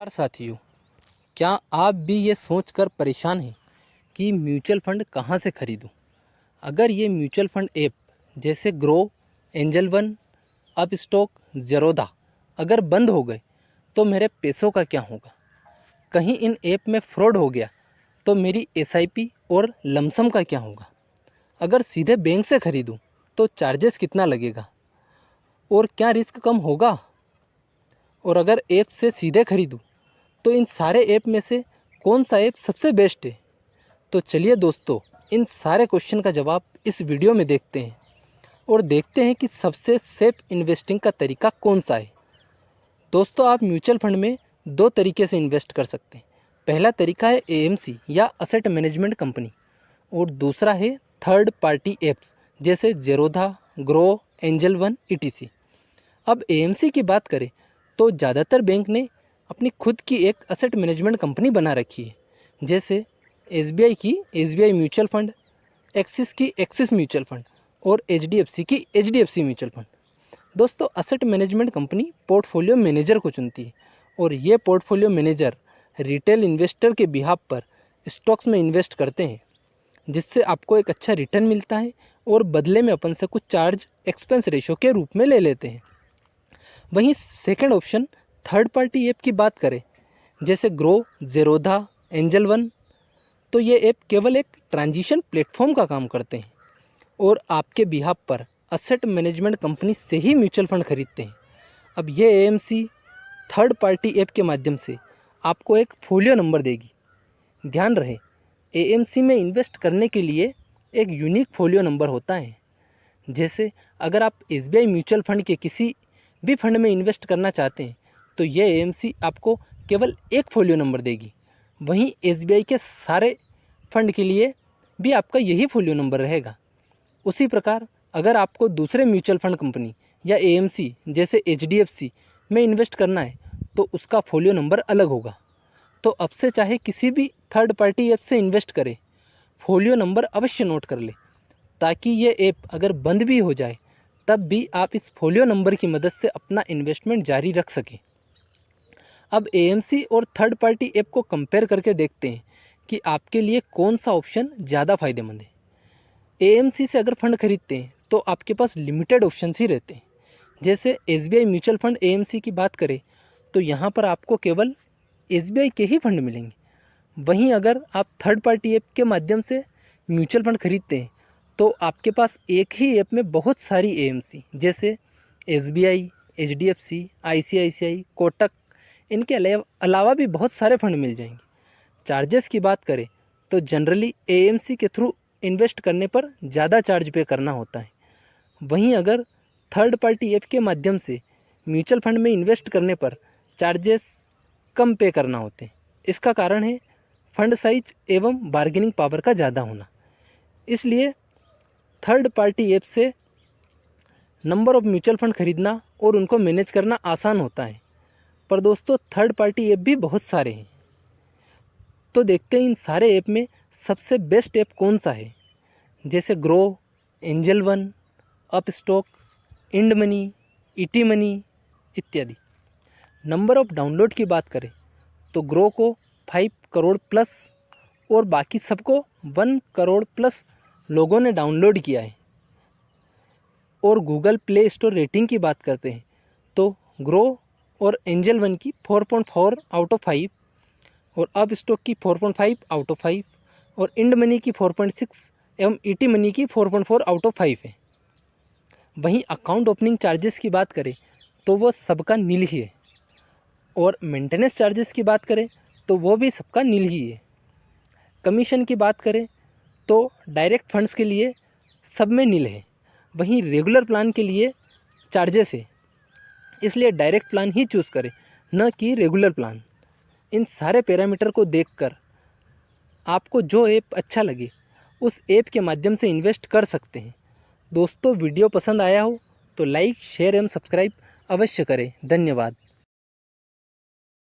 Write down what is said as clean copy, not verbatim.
नमस्कार साथियों, क्या आप भी ये सोचकर परेशान हैं कि म्यूचुअल फ़ंड कहाँ से खरीदूं? अगर ये म्यूचुअल फ़ंड ऐप जैसे Groww, Angel One, Upstox, Zerodha अगर बंद हो गए तो मेरे पैसों का क्या होगा? कहीं इन ऐप में फ्रॉड हो गया तो मेरी एसआईपी और लमसम का क्या होगा? अगर सीधे बैंक से खरीदूं तो चार्जेस कितना लगेगा और क्या रिस्क कम होगा? और अगर ऐप से सीधे खरीदूं तो इन सारे ऐप में से कौन सा ऐप सबसे बेस्ट है? तो चलिए दोस्तों, इन सारे क्वेश्चन का जवाब इस वीडियो में देखते हैं और देखते हैं कि सबसे सेफ इन्वेस्टिंग का तरीका कौन सा है। दोस्तों, आप म्यूचुअल फंड में दो तरीके से इन्वेस्ट कर सकते हैं। पहला तरीका है एएमसी या असेट मैनेजमेंट कंपनी और दूसरा है थर्ड पार्टी ऐप्स जैसे Zerodha, grow, Angel one etc. अब एएमसी की बात करें तो ज़्यादातर बैंक ने अपनी खुद की एक असेट मैनेजमेंट कंपनी बना रखी है, जैसे एसबीआई की एसबीआई म्यूचुअल फंड, एक्सिस की एक्सिस म्यूचुअल फंड और एचडीएफसी की एचडीएफसी म्यूचुअल फंड। दोस्तों, asset management company portfolio manager को चुनती है और ये पोर्टफोलियो मैनेजर रिटेल इन्वेस्टर के बिहाफ पर स्टॉक्स में इन्वेस्ट करते हैं, जिससे आपको एक अच्छा रिटर्न मिलता है और बदले में अपन से कुछ चार्ज एक्सपेंस रेशो के रूप में ले लेते हैं। वहीं second option third party app की बात करें जैसे ग्रो, ज़ेरोधा, एंजल वन, तो ये ऐप केवल एक ट्रांजिशन प्लेटफॉर्म का काम करते हैं और आपके बिहाफ पर असेट मैनेजमेंट कंपनी से ही म्यूचुअल फंड खरीदते हैं। अब ये एएमसी थर्ड पार्टी ऐप के माध्यम से आपको एक फोलियो नंबर देगी। ध्यान रहे, एएमसी में इन्वेस्ट करने के लिए एक यूनिक फोलियो नंबर होता है। जैसे अगर आप एसबीआई म्यूचुअल फंड के किसी भी फंड में इन्वेस्ट करना चाहते हैं तो ये एएमसी आपको केवल एक फोलियो नंबर देगी। वहीं एसबीआई के सारे फंड के लिए भी आपका यही फोलियो नंबर रहेगा। उसी प्रकार अगर आपको दूसरे म्यूचुअल फंड कंपनी या एएमसी जैसे एचडीएफसी में इन्वेस्ट करना है तो उसका फोलियो नंबर अलग होगा। तो अब से चाहे किसी भी थर्ड पार्टी ऐप से इन्वेस्ट करें, फोलियो नंबर अवश्य नोट कर ले, ताकि ये ऐप अगर बंद भी हो जाए तब भी आप इस फोलियो नंबर की मदद से अपना इन्वेस्टमेंट जारी रख सकें। अब एएमसी और थर्ड पार्टी ऐप को कंपेयर करके देखते हैं कि आपके लिए कौन सा ऑप्शन ज़्यादा फ़ायदेमंद है। एएमसी से अगर फंड खरीदते हैं तो आपके पास लिमिटेड ऑप्शंस ही रहते हैं। जैसे एसबीआई म्यूचुअल फंड एएमसी की बात करें तो यहाँ पर आपको केवल एसबीआई के ही फंड मिलेंगे। वहीं अगर आप थर्ड पार्टी ऐप के माध्यम से म्यूचुअल फंड खरीदते हैं तो आपके पास एक ही ऐप में बहुत सारी एएमसी जैसे एसबीआई, एचडीएफसी, आईसीआईसीआई, कोटक, इनके अलावा भी बहुत सारे फंड मिल जाएंगे। चार्जेस की बात करें तो जनरली एएमसी के थ्रू इन्वेस्ट करने पर ज़्यादा चार्ज पे करना होता है। वहीं अगर थर्ड पार्टी ऐप के माध्यम से म्यूचुअल फंड में इन्वेस्ट करने पर चार्जेस कम पे करना होते हैं। इसका कारण है फंड साइज एवं बार्गेनिंग पावर का ज़्यादा होना। इसलिए थर्ड पार्टी ऐप से नंबर ऑफ म्यूचुअल फंड खरीदना और उनको मैनेज करना आसान होता है। पर दोस्तों, थर्ड पार्टी ऐप भी बहुत सारे हैं, तो देखते हैं इन सारे ऐप में सबसे बेस्ट ऐप कौन सा है। जैसे Groww, Angel One, Upstox, INDmoney, ET money इत्यादि। नंबर ऑफ डाउनलोड की बात करें तो ग्रो को 5 करोड़ प्लस और बाकी सबको 1 करोड़ प्लस लोगों ने डाउनलोड किया है। और गूगल प्ले स्टोर रेटिंग की बात करते हैं तो ग्रो और एंजल वन की 4.4 आउट ऑफ 5 और अब स्टॉक की 4.5 आउट ऑफ 5 और इंड मनी की 4.6 एवं ईटी मनी की 4.4 आउट ऑफ 5 है। वहीं अकाउंट ओपनिंग चार्जेस की बात करें तो वो सबका नील ही है और मेंटेनेंस चार्जेस की बात करें तो वो भी सबका नील ही है। कमीशन की बात करें तो डायरेक्ट फंड्स के लिए सब में नील है। वहीं रेगुलर प्लान के लिए चार्जेस है, इसलिए डायरेक्ट प्लान ही चूज़ करें, न कि रेगुलर प्लान। इन सारे पैरामीटर को देखकर आपको जो ऐप अच्छा लगे उस ऐप के माध्यम से इन्वेस्ट कर सकते हैं। दोस्तों, वीडियो पसंद आया हो तो लाइक, शेयर एवं सब्सक्राइब अवश्य करें। धन्यवाद।